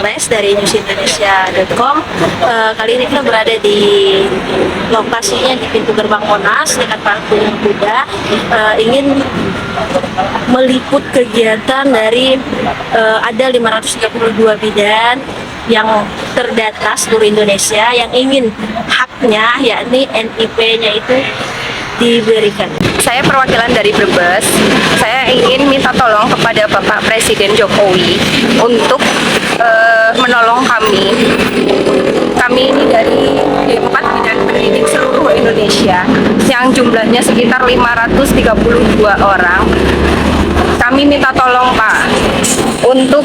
Les dari newsindonesia.com. Kali ini kita berada di lokasinya di pintu gerbang Monas dekat Patung Kuda. Ingin meliput kegiatan dari ada 532 bidan yang terdata seluruh Indonesia yang ingin haknya, yakni NIP-nya itu diberikan. Saya perwakilan dari Brebes. Saya ingin minta tolong kepada Bapak Presiden Jokowi untuk menolong kami. Kami ini dari 4 bidan pendidik seluruh Indonesia yang jumlahnya sekitar 532 orang. Kami minta tolong Pak untuk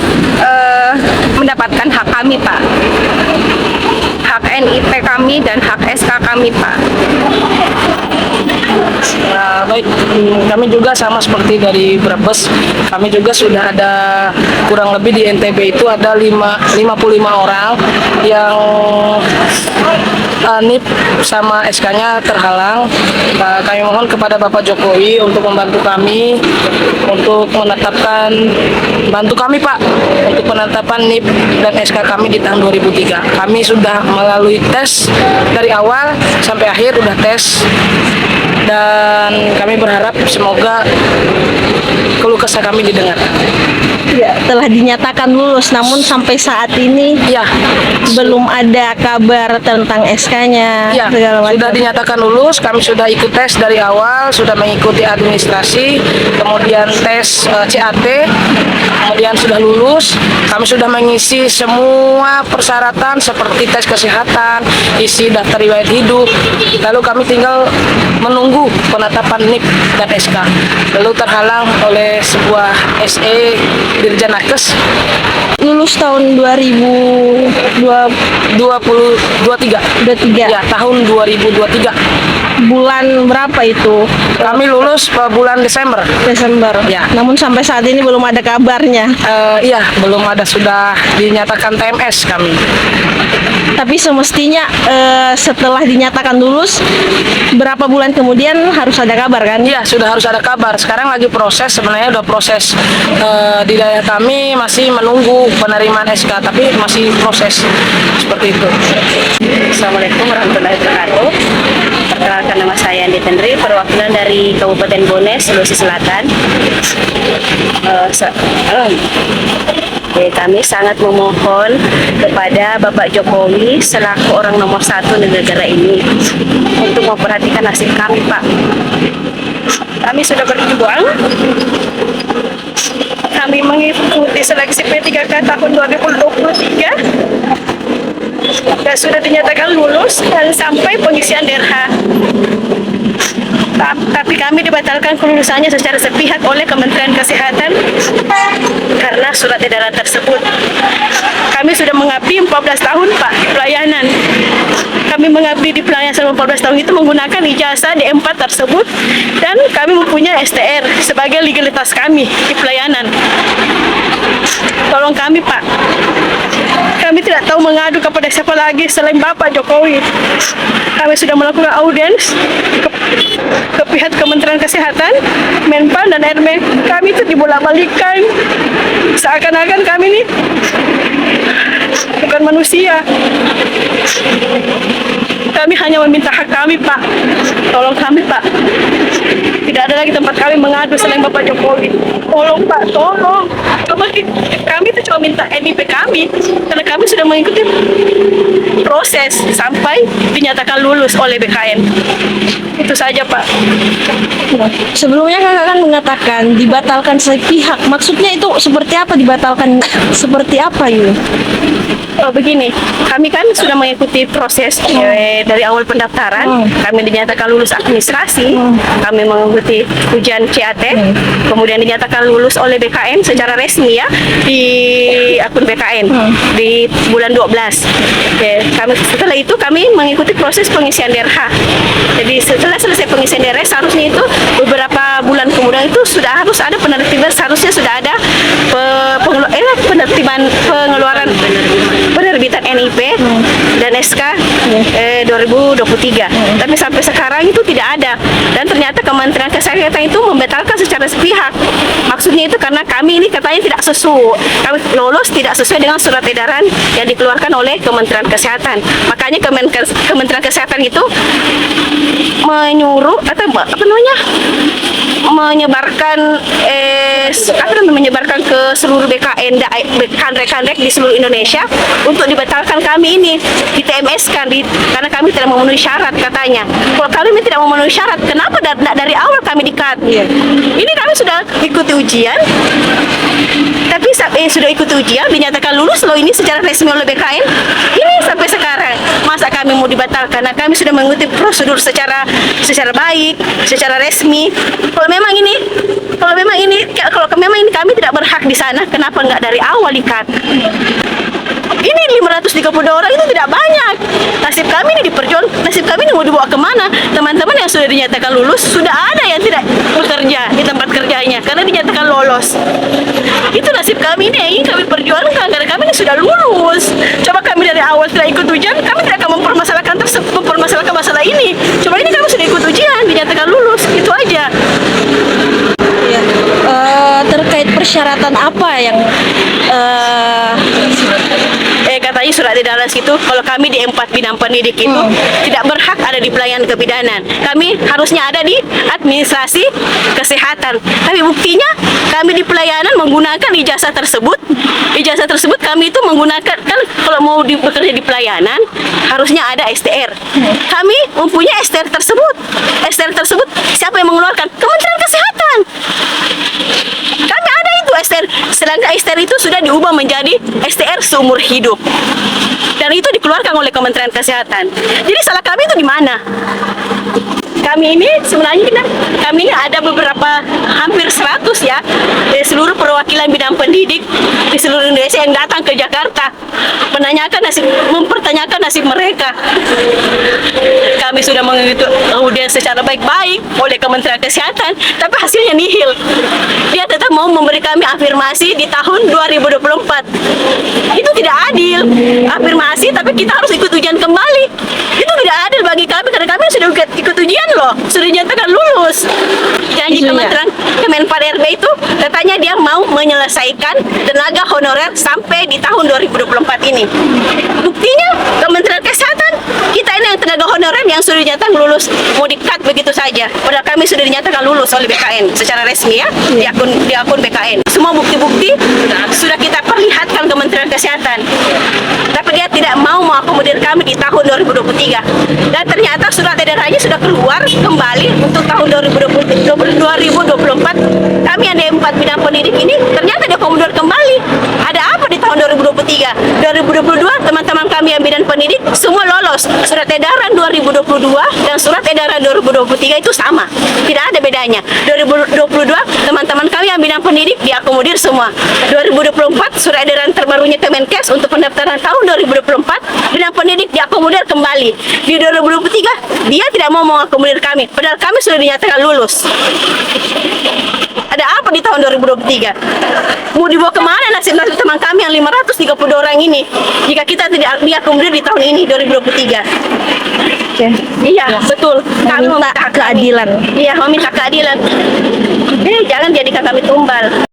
mendapatkan hak kami Pak, hak NIP kami dan hak SK kami Pak. Baik, kami juga sama seperti dari Brebes. Kami juga sudah ada kurang lebih di NTB itu ada 55 orang yang NIP sama SK-nya terhalang. Kami mohon kepada Bapak Jokowi untuk membantu kami untuk menetapkan, bantu kami Pak untuk penetapan NIP dan SK kami di tahun 2003. Kami sudah melalui tes dari awal sampai akhir, udah tes, dan kami berharap semoga keluh kesah kami didengar. Ya, telah dinyatakan lulus, namun sampai saat ini Ya, belum ada kabar tentang SK-nya. ya, sudah dinyatakan lulus. Kami sudah ikut tes dari awal, sudah mengikuti administrasi, kemudian tes CAT, kemudian sudah lulus. Kami sudah mengisi semua persyaratan seperti tes kesehatan, isi daftar riwayat hidup. Lalu kami tinggal menunggu penetapan NIP dan SK. Lalu terhalang oleh sebuah SE Dirjen Nakes. Lulus tahun 2023 Ya, tahun 2023. bulan berapa itu? Kami lulus bulan Desember. Desember. Ya. Namun sampai saat ini belum ada kabarnya. Iya, belum ada, sudah dinyatakan TMS kami. Tapi semestinya setelah dinyatakan lulus, berapa bulan kemudian harus ada kabar kan? Iya, sudah harus ada kabar. Sekarang lagi proses, sebenarnya udah proses di daerah kami masih menunggu penerimaan SK, tapi masih proses seperti itu. Assalamualaikum warahmatullahi wabarakatuh. Perkenalkan, nama saya Andi Tendri, perwakilan dari Kabupaten Bone, Sulawesi Selatan. Kami sangat memohon kepada Bapak Jokowi selaku orang nomor 1 di negara ini untuk memperhatikan nasib kami, Pak. Kami sudah berjuang. Kami mengikuti seleksi P3K tahun 2023 dan sudah dinyatakan lulus dan sampai pengisian DRH. Tapi kami dibatalkan kelulusannya secara sepihak oleh Kementerian Kesehatan karena surat edaran tersebut. Kami sudah mengabdi 14 tahun Pak di pelayanan. Kami mengabdi di pelayanan selama 14 tahun itu menggunakan ijazah D4 tersebut, dan kami mempunyai STR sebagai legalitas kami di pelayanan. Tolong kami Pak. Kami tidak tahu mengadu kepada siapa lagi selain Bapak Jokowi. Kami sudah melakukan audiens ke pihak Kementerian Kesehatan, Menpan dan RB. Kami itu dibolak-balikan. Seakan-akan kami ini bukan manusia. Kami hanya meminta hak kami, Pak. Tolong kami, Pak. Tidak ada lagi tempat kami mengadu selain Bapak Jokowi. Tolong, Pak, tolong. Kami itu cuma minta NIP kami, karena kami sudah mengikuti proses sampai dinyatakan lulus oleh BKN. Itu saja, Pak. Sebelumnya kakak kan mengatakan dibatalkan sepihak. Maksudnya itu seperti apa dibatalkan? Seperti apa Yul? Oh, begini, kami kan sudah mengikuti proses dari awal pendaftaran. Kami dinyatakan lulus administrasi, kami mengikuti ujian CAT, kemudian dinyatakan lulus oleh BKN secara resmi ya di akun BKN di bulan 12. Setelah itu kami mengikuti proses pengisian DRH. Jadi setelah selesai pengisian DRH, seharusnya itu beberapa bulan kemudian itu sudah harus ada penertiban, seharusnya sudah ada penerbitan NIP dan SK 2023. Tapi sampai sekarang itu tidak ada. Dan ternyata Kementerian Kesehatan itu membatalkan secara sepihak. Maksudnya itu karena kami ini katanya tidak sesuai, kami lolos tidak sesuai dengan surat edaran yang dikeluarkan oleh Kementerian Kesehatan. Makanya Kementerian Kesehatan itu menyuruh atau apa namanya, menyebarkan ke seluruh BKN rekan-rekan di seluruh Indonesia untuk dibatalkan kami ini, di TMS kan, karena kami tidak memenuhi syarat katanya. Kalau kami tidak memenuhi syarat, kenapa dari awal kami di-cut? Ini kami sudah ikuti ujian, tapi sudah ikuti ujian dinyatakan lulus loh ini secara resmi oleh BKN. Ini sampai sekarang masa kami mau dibatalkan? Nah, kami sudah mengikuti prosedur secara baik, secara resmi. Kalau memang ini kami tidak berhak di sana, kenapa nggak dari awal di-cut? Ini 532 orang itu tidak banyak. Nasib kami ini nasib kami ini mau dibawa kemana? Teman-teman yang sudah dinyatakan lulus, sudah ada yang tidak bekerja di tempat kerjanya karena dinyatakan lolos. Itu nasib kami ini yang ingin kami perjuangkan, karena kami ini sudah lulus. Coba kami dari awal tidak ikut ujian, kami tidak akan mempermasalahkan masalah ini. Coba ini kami sudah ikut ujian, dinyatakan lulus, itu aja. Ya. Terkait persyaratan apa yang katanya surat edaran itu kalau kami di 4 bidang pendidik itu tidak berhak ada di pelayanan kebidanan. Kami harusnya ada di administrasi kesehatan. Tapi buktinya kami di pelayanan menggunakan ijazah tersebut. Ijazah tersebut kami itu menggunakan, kan kalau mau bekerja di pelayanan harusnya ada STR. Kami mempunyai STR tersebut. STR tersebut siapa yang mengeluarkan? Kementerian Kesehatan. Kami ada itu STR, sedangkan STR itu sudah diubah menjadi STR seumur hidup. Dan itu dikeluarkan oleh Kementerian Kesehatan. Jadi salah kami itu di mana? Kami ini sebenarnya kami ini ada beberapa hampir 100 ya dari seluruh perwakilan bidang pendidik di seluruh Indonesia yang datang ke Jakarta mempertanyakan nasib mereka. Kami sudah mengikuti audiens secara baik-baik oleh Kementerian Kesehatan, tapi hasilnya nihil. Dia tetap mau memberi kami afirmasi di tahun 2024. Itu tidak adil. Afirmasi tapi kita harus ikut ujian kembali. Itu tidak adil bagi kami karena kami sudah ikut ujian loh, sudah dinyatakan lulus. Janji Kementerian Kemenpar RB itu katanya dia mau menyelesaikan tenaga honorer sampai di tahun 2024 ini. Buktinya Kementerian Kesehatan kita ini yang tenaga honorer yang sudah dinyatakan lulus mau di-cut begitu saja. Padahal kami sudah dinyatakan lulus oleh BKN secara resmi ya di akun BKN. Semua bukti-bukti sudah kita perlihatkan Kementerian Kesehatan. Tapi dia tidak mau mengakomodir kami di tahun 2023. Dan ternyata surat edarannya sudah keluar kembali untuk tahun 2024. Kami yang di 4 bidang pendidik ini ternyata diakomodir kembali. Ada apa di tahun 2023? 2022 teman-teman kami yang bidang pendidik semua lolos. Surat edaran 2022 dan surat edaran 2023 itu sama. Tidak ada bedanya. 2022 teman-teman kami yang bidang pendidik diakomodir semua. 2024 surat edaran terbarunya Kemenkes untuk pendaftaran tahun 2024 bidang pendidik diakomodir kembali. Di 2023 dia tidak mau mengakomodir kami, padahal kami sudah dinyatakan lulus. Ada apa di tahun 2023? Mau dibawa kemana nasib-nasib teman kami yang 532 orang ini jika kita tidak diakomodir di tahun ini 2023? Iya, betul. Kami meminta keadilan. Iya, meminta keadilan. Jangan jadikan kami tumbal.